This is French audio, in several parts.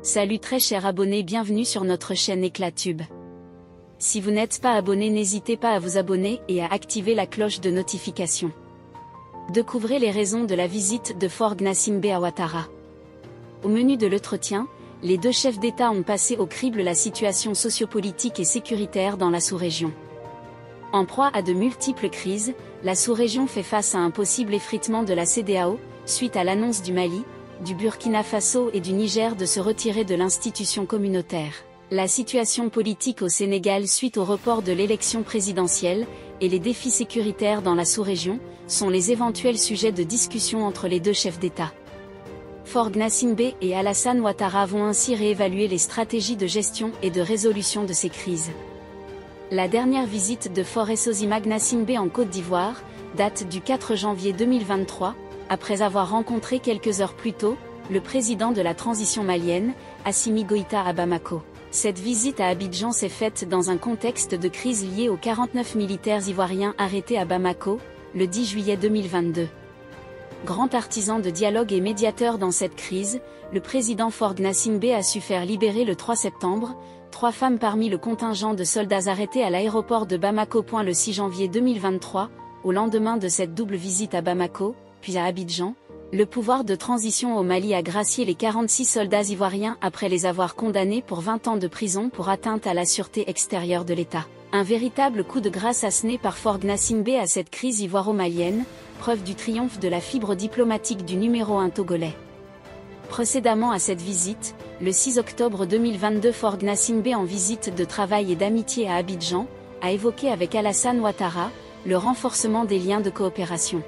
Salut très chers abonnés, bienvenue sur notre chaîne Éclatube. Si vous n'êtes pas abonné, n'hésitez pas à vous abonner et à activer la cloche de notification. Découvrez les raisons de la visite de Faure Gnassingbé à Ouattara. Au menu de l'entretien, les deux chefs d'État ont passé au crible la situation sociopolitique et sécuritaire dans la sous-région. En proie à de multiples crises, la sous-région fait face à un possible effritement de la CEDEAO, suite à l'annonce du Mali, du Burkina Faso et du Niger de se retirer de l'institution communautaire. La situation politique au Sénégal suite au report de l'élection présidentielle, et les défis sécuritaires dans la sous-région, sont les éventuels sujets de discussion entre les deux chefs d'État. Faure Gnassingbé et Alassane Ouattara vont ainsi réévaluer les stratégies de gestion et de résolution de ces crises. La dernière visite de Faure Gnassingbé en Côte d'Ivoire date du 4 janvier 2023, après avoir rencontré quelques heures plus tôt, le président de la transition malienne, Assimi Goïta à Bamako. Cette visite à Abidjan s'est faite dans un contexte de crise liée aux 49 militaires ivoiriens arrêtés à Bamako, le 10 juillet 2022. Grand artisan de dialogue et médiateur dans cette crise, le président Faure Gnassingbé a su faire libérer le 3 septembre, 3 femmes parmi le contingent de soldats arrêtés à l'aéroport de Bamako. Le 6 janvier 2023, au lendemain de cette double visite à Bamako, puis à Abidjan, le pouvoir de transition au Mali a gracié les 46 soldats ivoiriens après les avoir condamnés pour 20 ans de prison pour atteinte à la sûreté extérieure de l'État. Un véritable coup de grâce asséné par Faure Gnassingbé à cette crise ivoiro-malienne, preuve du triomphe de la fibre diplomatique du numéro 1 togolais. Précédemment à cette visite, le 6 octobre 2022, Faure Gnassingbé, en visite de travail et d'amitié à Abidjan, a évoqué avec Alassane Ouattara le renforcement des liens de coopération.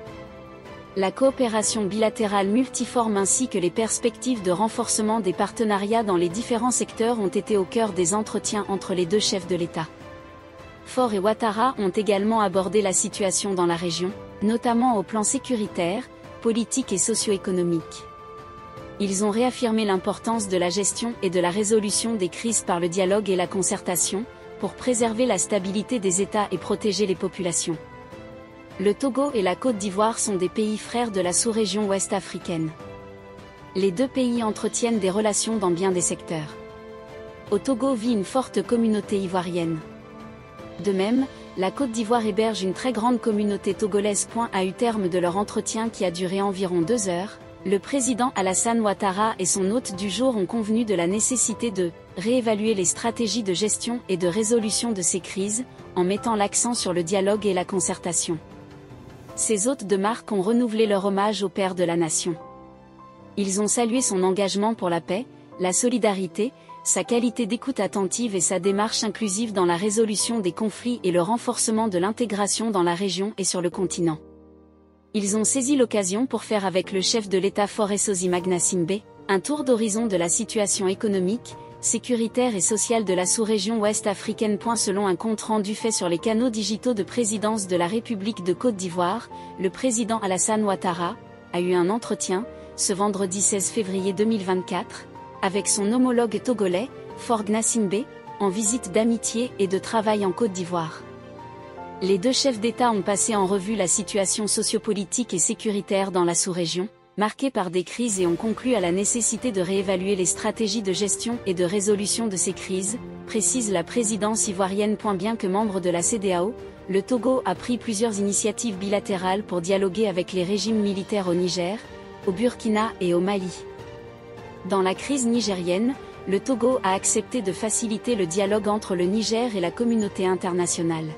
La coopération bilatérale multiforme ainsi que les perspectives de renforcement des partenariats dans les différents secteurs ont été au cœur des entretiens entre les deux chefs de l'État. Faure et Ouattara ont également abordé la situation dans la région, notamment au plan sécuritaire, politique et socio-économique. Ils ont réaffirmé l'importance de la gestion et de la résolution des crises par le dialogue et la concertation, pour préserver la stabilité des États et protéger les populations. Le Togo et la Côte d'Ivoire sont des pays frères de la sous-région ouest africaine. Les deux pays entretiennent des relations dans bien des secteurs. Au Togo vit une forte communauté ivoirienne. De même, la Côte d'Ivoire héberge une très grande communauté togolaise. À eu terme de leur entretien qui a duré environ 2 heures, le président Alassane Ouattara et son hôte du jour ont convenu de la nécessité de réévaluer les stratégies de gestion et de résolution de ces crises, en mettant l'accent sur le dialogue et la concertation. Ces hôtes de marque ont renouvelé leur hommage au père de la nation. Ils ont salué son engagement pour la paix, la solidarité, sa qualité d'écoute attentive et sa démarche inclusive dans la résolution des conflits et le renforcement de l'intégration dans la région et sur le continent. Ils ont saisi l'occasion pour faire avec le chef de l'État Faure Gnassingbé un tour d'horizon de la situation économique, sécuritaire et sociale de la sous-région ouest africaine. Selon un compte rendu fait sur les canaux digitaux de présidence de la République de Côte d'Ivoire, le président Alassane Ouattara a eu un entretien, ce vendredi 16 février 2024, avec son homologue togolais, Faure Gnassingbé, en visite d'amitié et de travail en Côte d'Ivoire. Les deux chefs d'État ont passé en revue la situation sociopolitique et sécuritaire dans la sous-région, marquée par des crises, et ont conclu à la nécessité de réévaluer les stratégies de gestion et de résolution de ces crises, précise la présidence ivoirienne. Bien que membre de la CEDEAO, le Togo a pris plusieurs initiatives bilatérales pour dialoguer avec les régimes militaires au Niger, au Burkina et au Mali. Dans la crise nigérienne, le Togo a accepté de faciliter le dialogue entre le Niger et la communauté internationale.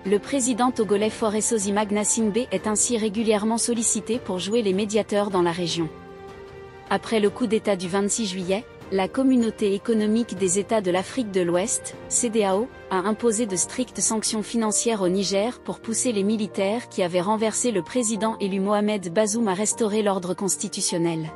Le président togolais Faure Gnassingbé est ainsi régulièrement sollicité pour jouer les médiateurs dans la région. Après le coup d'État du 26 juillet, la Communauté économique des États de l'Afrique de l'Ouest, CEDEAO, a imposé de strictes sanctions financières au Niger pour pousser les militaires qui avaient renversé le président élu Mohamed Bazoum à restaurer l'ordre constitutionnel.